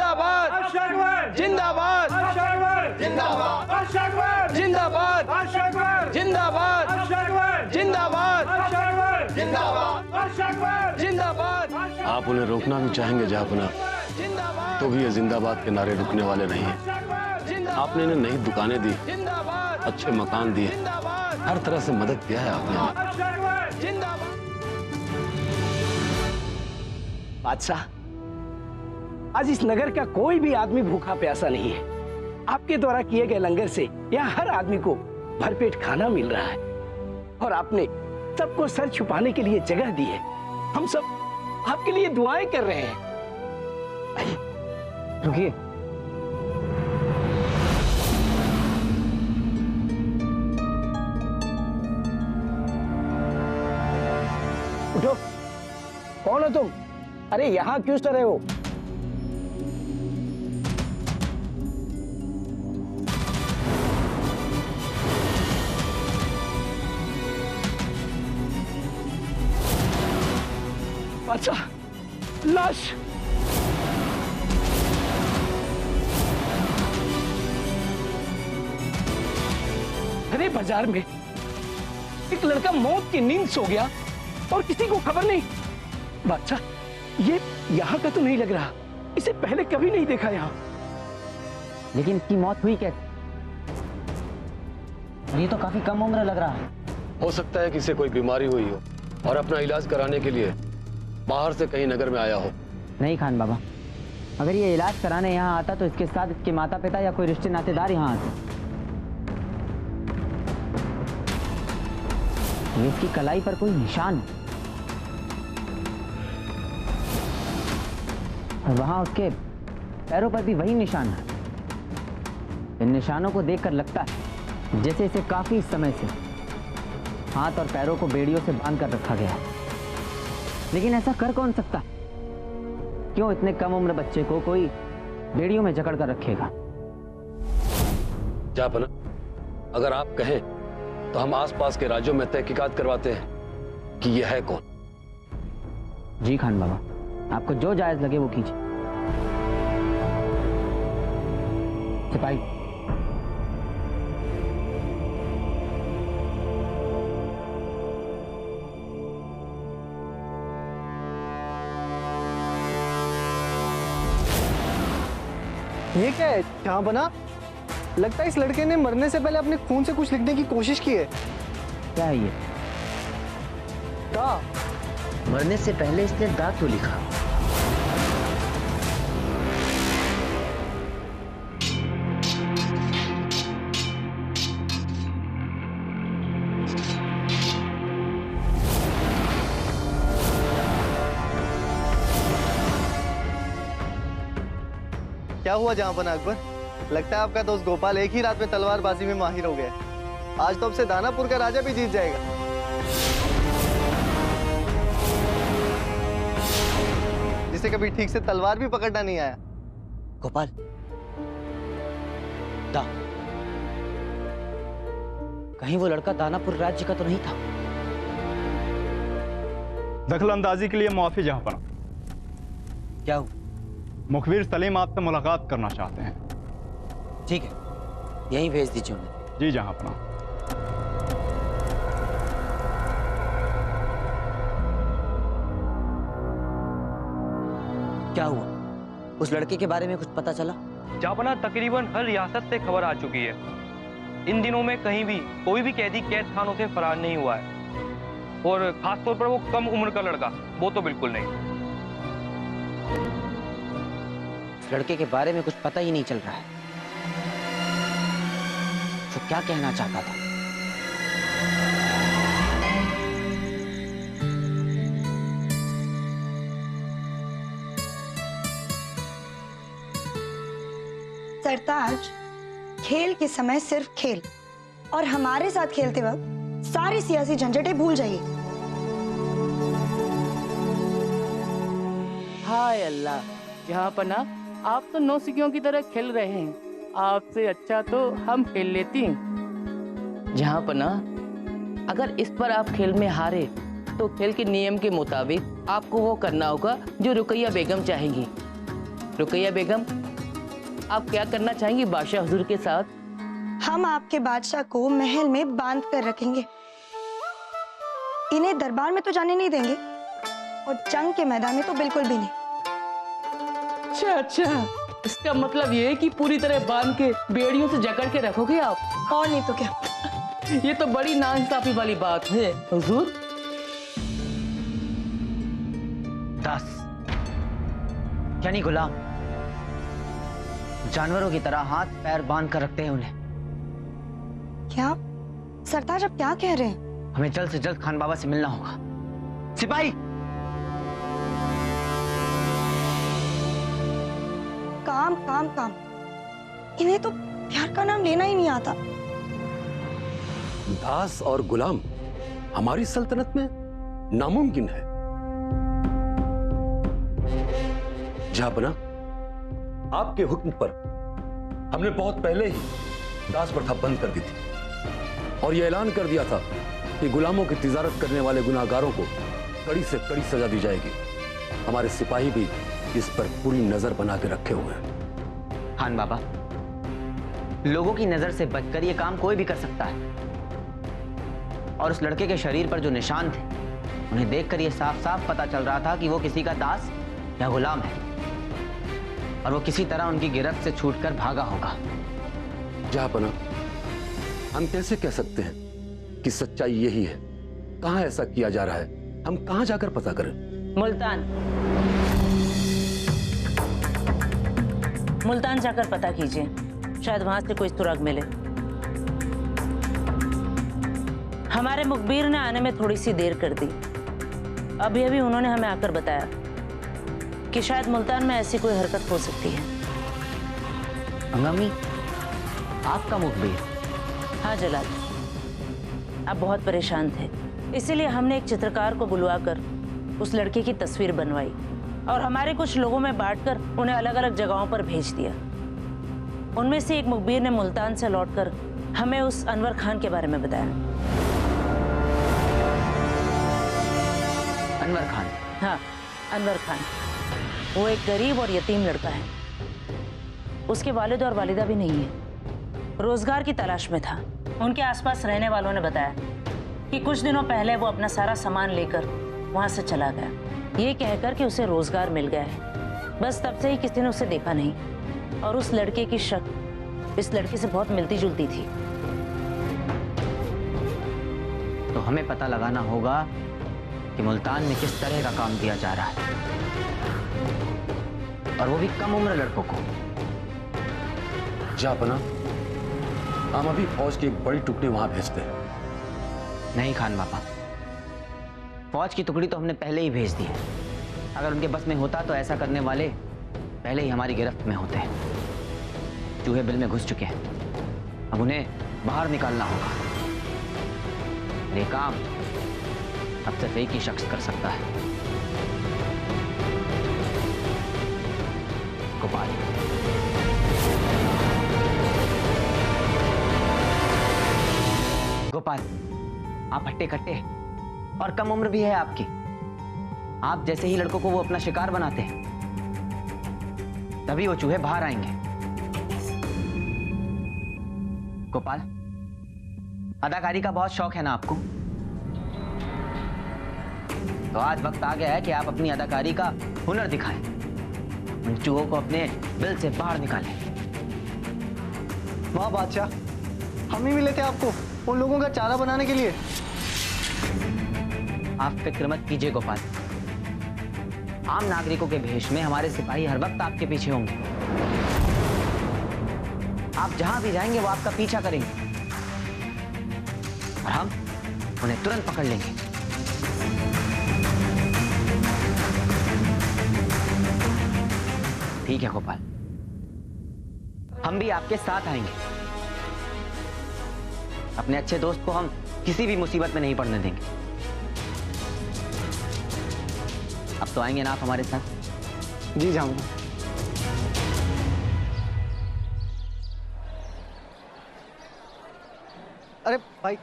जिंदाबाद जिंदाबाद जिंदाबाद जिंदाबाद जिंदाबाद जिंदाबाद जिंदाबाद जिंदाबाद। आप उन्हें रोकना भी चाहेंगे जहापना, तो भी ये जिंदाबाद के नारे रुकने वाले नहीं हैं। आपने इन्हें नई दुकानें दी, अच्छे मकान दिए, हर तरह से मदद किया है आपने। बादशाह, आज इस नगर का कोई भी आदमी भूखा प्यासा नहीं है। आपके द्वारा किए गए लंगर से यहाँ हर आदमी को भरपेट खाना मिल रहा है और आपने सबको सर छुपाने के लिए जगह दी है। हम सब आपके लिए दुआएं कर रहे हैं। रुकिए, उठो। कौन हो तुम? अरे यहाँ क्यों सो रहे हो? अच्छा, लाश। अरे बाजार में एक लड़का मौत की नींद सो गया और किसी को खबर नहीं। बादशाह, ये यहाँ का तो नहीं लग रहा, इसे पहले कभी नहीं देखा यहाँ। लेकिन इसकी मौत हुई कैसे? ये तो काफी कम उम्र लग रहा है। हो सकता है कि इसे कोई बीमारी हुई हो और अपना इलाज कराने के लिए बाहर से कहीं नगर में आया हो। नहीं खान बाबा, अगर ये इलाज कराने यहाँ आता तो इसके साथ इसके माता पिता या कोई रिश्ते नातेदार यहाँ आते। ये इसकी कलाई पर कोई निशान है और वहां उसके पैरों पर भी वही निशान है। इन निशानों को देखकर लगता है जैसे इसे काफी समय से हाथ और पैरों को बेड़ियों से बांध कर रखा गया है। लेकिन ऐसा कर कौन सकता? क्यों इतने कम उम्र बच्चे को कोई बेड़ियों में जकड़ कर रखेगा? जहापना, अगर आप कहें तो हम आसपास के राज्यों में तहकीकात करवाते हैं कि यह है कौन। जी खान बाबा, आपको जो जायज लगे वो कीजिए। सिपाही, ये क्या है जहांपना? लगता है इस लड़के ने मरने से पहले अपने खून से कुछ लिखने की कोशिश की है। क्या है ये? दा। मरने से पहले इसने दा क्यों लिखा? क्या हुआ जहांपना अकबर? लगता है आपका दोस्त गोपाल एक ही रात में तलवारबाजी में माहिर हो गया। आज तो अब से दानापुर का राजा भी जीत जाएगा। जिसे कभी ठीक से तलवार भी पकड़ना नहीं आया। गोपाल, दा, कहीं वो लड़का दानापुर राज्य का तो नहीं था? दखल अंदाजी के लिए माफी जहांपना। क्या हुआ? मुखबिर सलीम आपसे मुलाकात करना चाहते हैं। ठीक है, यहीं भेज दीजिए उन्हें। जी जहांपना। क्या हुआ? उस लड़के के बारे में कुछ पता चला? जहांपना, तकरीबन हर रियासत से खबर आ चुकी है। इन दिनों में कहीं भी कोई भी कैदी कैद खानों से फरार नहीं हुआ है और खासतौर पर वो कम उम्र का लड़का, वो तो बिल्कुल नहीं। उस लड़के के बारे में कुछ पता ही नहीं चल रहा है। वो क्या कहना चाहता था? सरताज, खेल के समय सिर्फ खेल और हमारे साथ खेलते वक्त सारी सियासी झंझटें भूल जाइए। हाय अल्लाह, जहांपना आप तो नौसिखियों की तरह खेल रहे हैं। आपसे अच्छा तो हम खेल लेती हैं। जहांपना, अगर इस पर आप खेल में हारे तो खेल के नियम के मुताबिक आपको वो करना होगा जो रुकैया बेगम चाहेंगी। रुकैया बेगम, आप क्या करना चाहेंगी बादशाह हुजूर के साथ? हम आपके बादशाह को महल में बांध कर रखेंगे। इन्हें दरबार में तो जाने नहीं देंगे और जंग के मैदान में तो बिल्कुल भी नहीं। अच्छा अच्छा, इसका मतलब ये है कि पूरी तरह बांध के बेड़ियों से जकड़ के रखोगे आप? और नहीं तो क्या। ये तो बड़ी नाइंसाफी वाली बात है हुजूर। दास यानी गुलाम, जानवरों की तरह हाथ पैर बांध कर रखते हैं उन्हें। क्या सरताज, आप क्या कह रहे हैं? हमें जल्द से जल्द खान बाबा से मिलना होगा। सिपाही, काम काम काम, इन्हें तो प्यार का नाम लेना ही नहीं आता। दास और गुलाम हमारी सल्तनत में नामुमकिन है। जहापना, आपके हुक्म पर हमने बहुत पहले ही दास प्रथा बंद कर दी थी और यह ऐलान कर दिया था कि गुलामों की तिजारत करने वाले गुनाहगारों को कड़ी से कड़ी सजा दी जाएगी। हमारे सिपाही भी इस पर पूरी नजर बना के रखे हुए हैं। खान बाबा, लोगों की नजर से बचकर यह काम कोई भी कर सकता है। और उस लड़के के शरीर पर जो निशान थे, उन्हें देखकर यह साफ साफ पता चल रहा था कि वो किसी का दास या गुलाम है और वो किसी तरह उनकी गिरफ्त से छूटकर भागा होगा। जहापना, हम कैसे कह सकते हैं कि सच्चाई यही है? कहां ऐसा किया जा रहा है? हम कहां जाकर पता करें? मुल्तान जाकर पता कीजिए, शायद वहां से कोई सुराग मिले। हमारे मुखबिर ने आने में थोड़ी सी देर कर दी। अभी अभी उन्होंने हमें आकर बताया कि शायद मुल्तान में ऐसी कोई हरकत हो सकती है। अंगमी, आपका मुखबिर? हाँ जलाल, आप बहुत परेशान थे, इसीलिए हमने एक चित्रकार को बुलवाकर उस लड़के की तस्वीर बनवाई और हमारे कुछ लोगों में बांटकर उन्हें अलग अलग जगहों पर भेज दिया। उनमें से एक मुखबिर ने मुल्तान से लौटकर हमें उस अनवर खान के बारे में बताया। अनवर खान? हाँ, अनवर खान। वो एक गरीब और यतीम लड़का है। उसके वालिद और वालिदा भी नहीं है। रोजगार की तलाश में था। उनके आसपास रहने वालों ने बताया कि कुछ दिनों पहले वो अपना सारा सामान लेकर वहां से चला गया, ये कहकर कि उसे रोजगार मिल गया है। बस तब से ही किसी ने उसे देखा नहीं और उस लड़के की शक इस लड़के से बहुत मिलती जुलती थी। तो हमें पता लगाना होगा कि मुल्तान में किस तरह का काम दिया जा रहा है, और वो भी कम उम्र लड़कों को। जहापना, हम अभी फौज की एक बड़ी टुकड़ी वहां भेजते हैं। नहीं खान बाबा, फौज की टुकड़ी तो हमने पहले ही भेज दी है। अगर उनके बस में होता तो ऐसा करने वाले पहले ही हमारी गिरफ्त में होते हैं। चूहे बिल में घुस चुके हैं, अब उन्हें बाहर निकालना होगा। ये काम अब सिर्फ एक ही शख्स कर सकता है, गोपाल। गोपाल, आप हट्टे कट्टे और कम उम्र भी है आपकी। आप जैसे ही लड़कों को वो अपना शिकार बनाते हैं, तभी वो चूहे बाहर आएंगे। गोपाल, अदाकारी का बहुत शौक है ना आपको? तो आज वक्त आ गया है कि आप अपनी अदाकारी का हुनर दिखाएं, उन चूहों को अपने बिल से बाहर निकालें। वाह बादशाह, हम ही मिले थे आपको उन लोगों का चारा बनाने के लिए। आप फिक्र मत कीजिए गोपाल, आम नागरिकों के भेष में हमारे सिपाही हर वक्त आपके पीछे होंगे। आप जहां भी जाएंगे वो आपका पीछा करेंगे और हम उन्हें तुरंत पकड़ लेंगे। ठीक है गोपाल, हम भी आपके साथ आएंगे। अपने अच्छे दोस्त को हम किसी भी मुसीबत में नहीं पड़ने देंगे। अब तो आएंगे ना आप हमारे साथ? जी जाऊंगा। अरे भाई,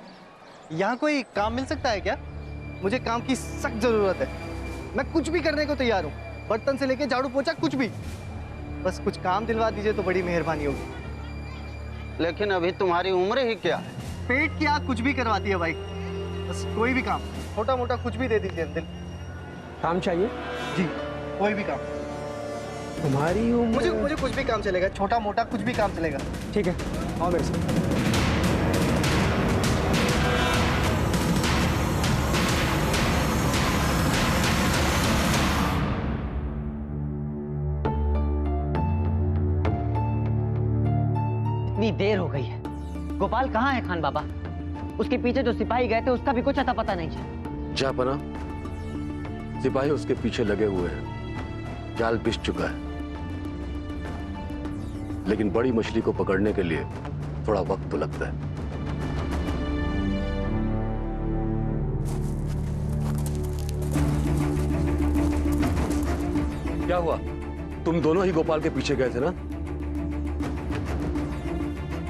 यहाँ कोई काम मिल सकता है क्या? मुझे काम की सख्त जरूरत है। मैं कुछ भी करने को तैयार हूँ, बर्तन से लेके झाड़ू पोछा कुछ भी। बस कुछ काम दिलवा दीजिए तो बड़ी मेहरबानी होगी। लेकिन अभी तुम्हारी उम्र ही क्या है? पेट की आग कुछ भी करवाती है भाई। बस कोई भी काम, छोटा मोटा कुछ भी दे दीजिए अंकल। काम चाहिए? जी, कोई भी काम। तुम्हारी उम्र? मुझे कुछ भी काम चलेगा, छोटा मोटा कुछ भी काम चलेगा। ठीक है, आओ मेरे साथ। इतनी देर हो गई है, गोपाल कहाँ है खान बाबा? उसके पीछे जो सिपाही गए थे उसका भी कुछ अता पता नहीं है। जापना, सिपाही उसके पीछे लगे हुए हैं, जाल बिछ चुका है, लेकिन बड़ी मछली को पकड़ने के लिए थोड़ा वक्त तो लगता है। क्या हुआ? तुम दोनों ही गोपाल के पीछे गए थे ना?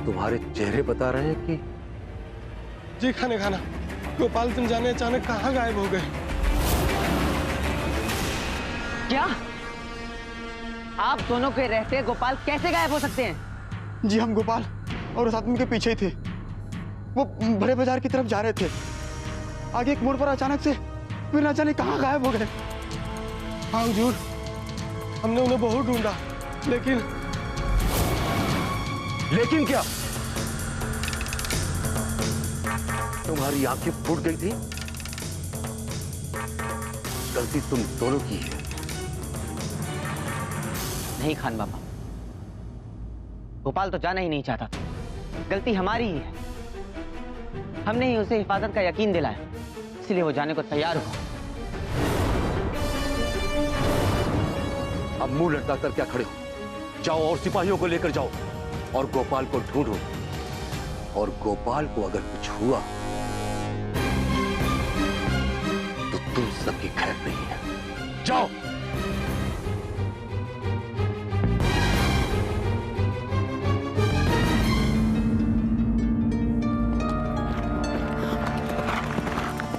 तुम्हारे चेहरे बता रहे हैं कि जी खाने खाना, गोपाल तुम जाने अचानक कहाँ गायब हो गए? क्या? आप दोनों के रहते गोपाल कैसे गायब हो सकते हैं? जी हम गोपाल और उस आदमी के पीछे ही थे। वो बड़े बाजार की तरफ जा रहे थे। आगे एक मोड़ पर अचानक से फिर ना जाने कहाँ गायब हो गए। हाँ हुजूर, हमने उन्हें बहुत ढूंढा, लेकिन क्या? तुम्हारी आंखें फूट गई थी? गलती तुम दोनों की है। नहीं खान बाबा, गोपाल तो जाना ही नहीं चाहता था, गलती हमारी ही है। हमने ही उसे हिफाजत का यकीन दिलाया, इसलिए वो जाने को तैयार हुआ। अब मुंह लटकाकर क्या खड़े हो? जाओ और सिपाहियों को लेकर जाओ और गोपाल को ढूंढो। और गोपाल को अगर कुछ हुआ तो तुम सबकी खैर नहीं है। जाओ।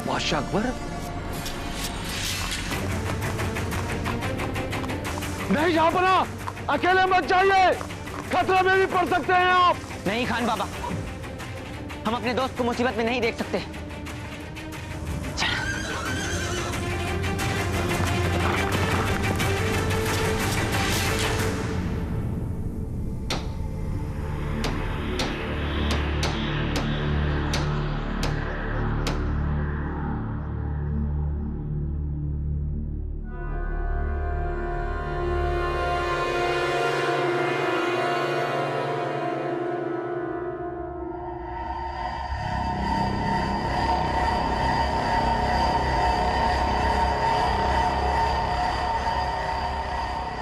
बादशाह अकबर, नहीं जापना, अकेले मत जाइए, खतरे में भी पड़ सकते हैं आप। नहीं खान बाबा, हम अपने दोस्त को मुसीबत में नहीं देख सकते।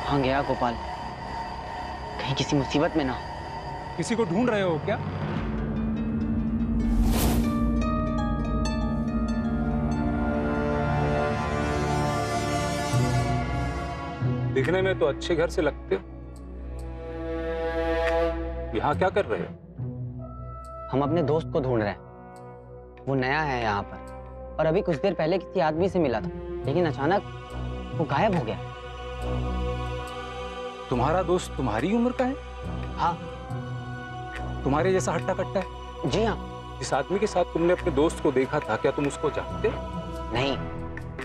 कहाँ गया गोपाल? कहीं किसी मुसीबत में ना हो। किसी को ढूंढ रहे हो क्या? दिखने में तो अच्छे घर से लगते हो, यहाँ क्या कर रहे हो? हम अपने दोस्त को ढूंढ रहे हैं। वो नया है यहाँ पर और अभी कुछ देर पहले किसी आदमी से मिला था, लेकिन अचानक वो गायब हो गया। तुम्हारा दोस्त तुम्हारी उम्र का है? हाँ। तुम्हारे जैसा हट्टा कट्टा है? जी हाँ। जिस आदमी के साथ तुमने अपने दोस्त को देखा था, क्या तुम उसको जानते? नहीं,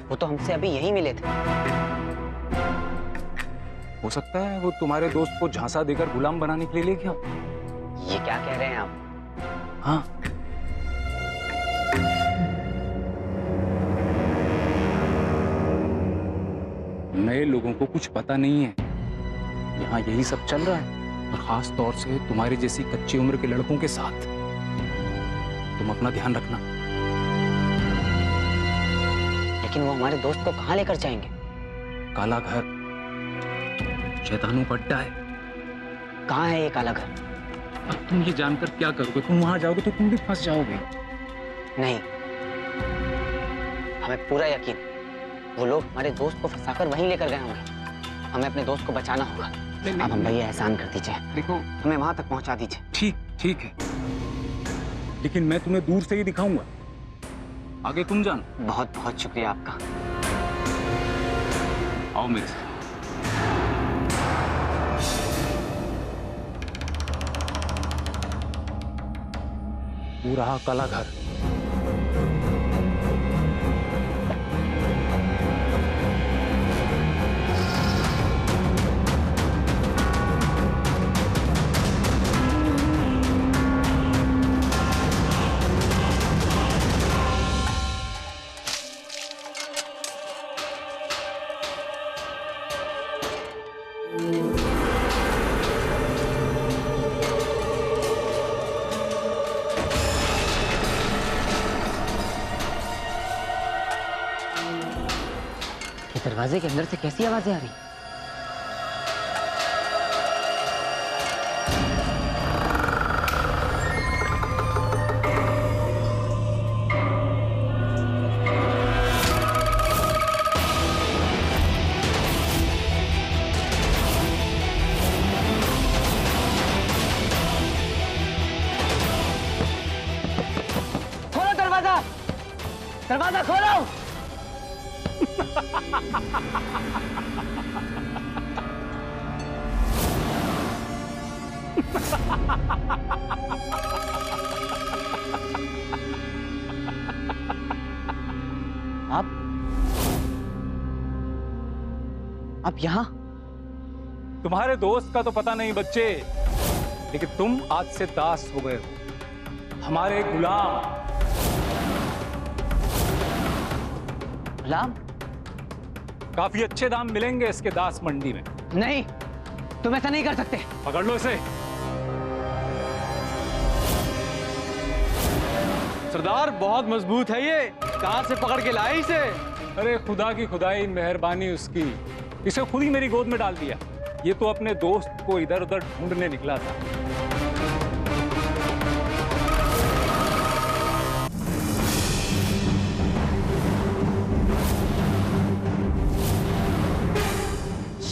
वो तो हमसे अभी यही मिले थे। हो सकता है वो तुम्हारे दोस्त को झांसा देकर गुलाम बनाने के लिए ले गया। ये क्या कह रहे हैं आप? हाँ। नए लोगों को कुछ पता नहीं है, यहाँ यही सब चल रहा है, और खास तौर से तुम्हारी जैसी कच्ची उम्र के लड़कों के साथ। तुम अपना ध्यान रखना। लेकिन वो हमारे दोस्त को कहाँ लेकर जाएंगे? काला घर, शैतानों का अड्डा है। कहाँ है ये काला घर? अब तुम ये जानकर क्या करोगे? तुम वहां जाओगे तो तुम भी फंस जाओगे। नहीं, हमें पूरा यकीन, वो लोग हमारे दोस्त को फंसाकर वहीं लेकर गए होंगे। हमें अपने दोस्त को बचाना होगा। अब हम भैया एहसान कर दीजिए, देखो हमें वहां तक पहुंचा दीजिए। ठीक है, लेकिन मैं तुम्हें दूर से ही दिखाऊंगा, आगे तुम जानो। बहुत बहुत शुक्रिया आपका। आओ मेरे साथ। वो रहा काला घर। दरवाजे के अंदर से कैसी आवाजें आ रही? खोलो दरवाजा, दरवाजा खोलो। आप यहां? तुम्हारे दोस्त का तो पता नहीं बच्चे, लेकिन तुम आज से दास हो गए हो, हमारे गुलाम। गुलाम? काफी अच्छे दाम मिलेंगे इसके दास मंडी में। नहीं, तुम ऐसा नहीं कर सकते। पकड़ लो इसे। सरदार बहुत मजबूत है ये, कहां से पकड़ के लाए इसे? अरे खुदा की खुदाई, मेहरबानी उसकी, इसे खुद ही मेरी गोद में डाल दिया। ये तो अपने दोस्त को इधर उधर ढूंढने निकला था।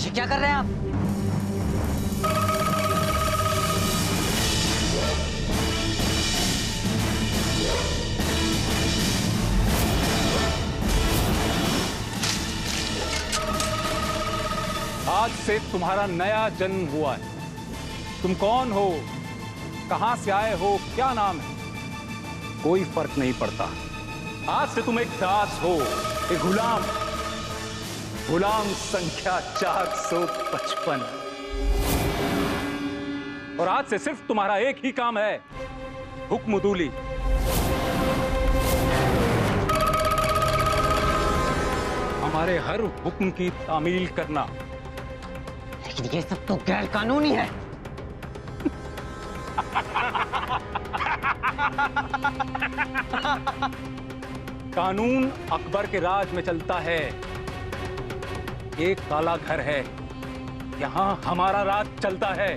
क्या कर रहे हैं आप? आज से तुम्हारा नया जन्म हुआ है। तुम कौन हो, कहां से आए हो, क्या नाम है, कोई फर्क नहीं पड़ता। आज से तुम एक दास हो, एक गुलाम। गुलाम संख्या 455। और आज से सिर्फ तुम्हारा एक ही काम है, हुक्मदूली। हमारे हर हुक्म की तामील करना। लेकिन ये सब तो गैर कानूनी है। कानून अकबर के राज में चलता है। एक काला घर है, यहां हमारा राज चलता है,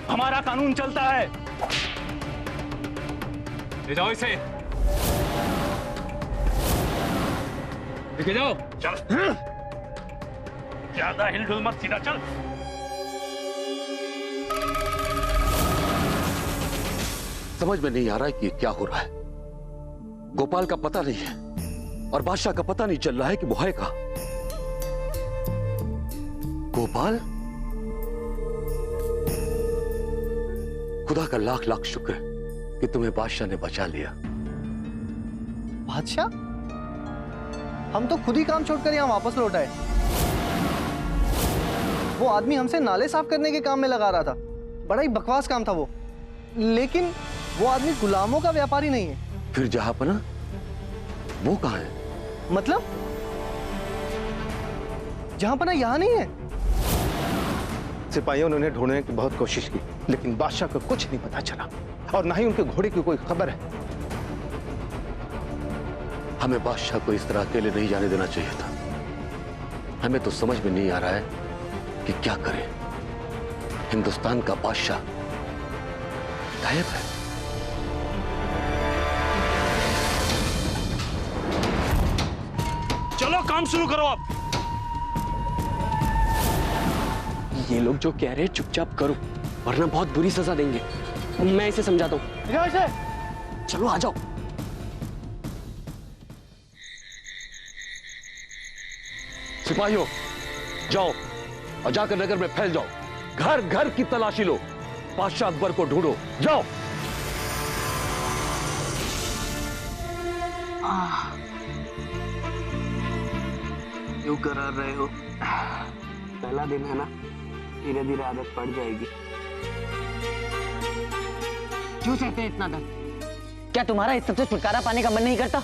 हमारा कानून चलता है। ले जाओ इसे, लेके जाओ। चल, ज्यादा हिलडुल मत, सीधा चल। समझ में नहीं आ रहा है कि क्या हो रहा है। गोपाल का पता नहीं है और बादशाह का पता नहीं चल रहा है कि वो है कहां। गोपाल, खुदा का लाख लाख शुक्र है कि तुम्हें बादशाह ने बचा लिया। बादशाह? हम तो खुद ही काम छोड़कर यहाँ वापस लौट आए। वो आदमी हमसे नाले साफ करने के काम में लगा रहा था, बड़ा ही बकवास काम था वो। लेकिन वो आदमी गुलामों का व्यापारी नहीं है। फिर जहांपना वो कहां है? मतलब जहांपना यहाँ नहीं है? सिपाहियों ने उन्हें ढूंढने की बहुत कोशिश की, लेकिन बादशाह को कुछ नहीं पता चला और ना ही उनके घोड़े की कोई खबर है। हमें बादशाह को इस तरह अकेले नहीं जाने देना चाहिए था। हमें तो समझ में नहीं आ रहा है कि क्या करें। हिंदुस्तान का बादशाह गायब है। चलो काम शुरू करो अब। ये लोग जो कह रहे हैं चुपचाप करो, वरना बहुत बुरी सजा देंगे। मैं इसे समझाता हूँ। चलो आ जाओ। सिपाहियों, जाओ और जाकर नगर में फैल जाओ, घर घर की तलाशी लो, बादशाह अकबर को ढूंढो। जाओ। क्यों करा रहे हो? पहला दिन है ना, धीरे धीरे आदत पड़ जाएगी। क्यों सहते हैं इतना दर्द? क्या तुम्हारा इस सबसे छुटकारा पाने का मन नहीं करता?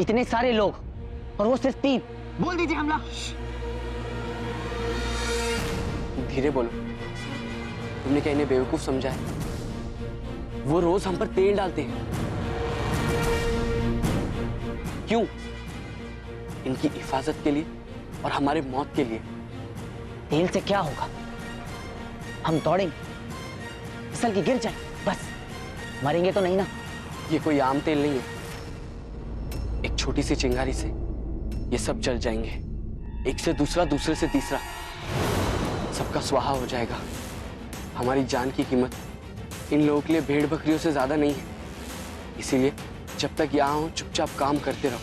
इतने सारे लोग और वो सिर्फ 3। बोल दीजिए हमला। धीरे बोलो। तुमने क्या इन्हें बेवकूफ समझा है? वो रोज हम पर तेल डालते हैं। क्यों? इनकी हिफाजत के लिए और हमारे मौत के लिए। तेल से क्या होगा? हम दौड़ेंगे, फिसल के गिर जाए, बस। मरेंगे तो नहीं ना? ये कोई आम तेल नहीं है। एक छोटी सी चिंगारी से ये सब जल जाएंगे। एक से दूसरा, दूसरे से तीसरा, सबका स्वाहा हो जाएगा। हमारी जान की कीमत इन लोगों के लिए भेड़ बकरियों से ज्यादा नहीं है। इसीलिए जब तक यहाँ हो चुपचाप काम करते रहो।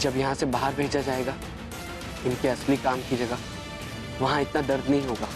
जब यहाँ से बाहर भेजा जाएगा इनके असली काम की जगह, वहां इतना दर्द नहीं होगा।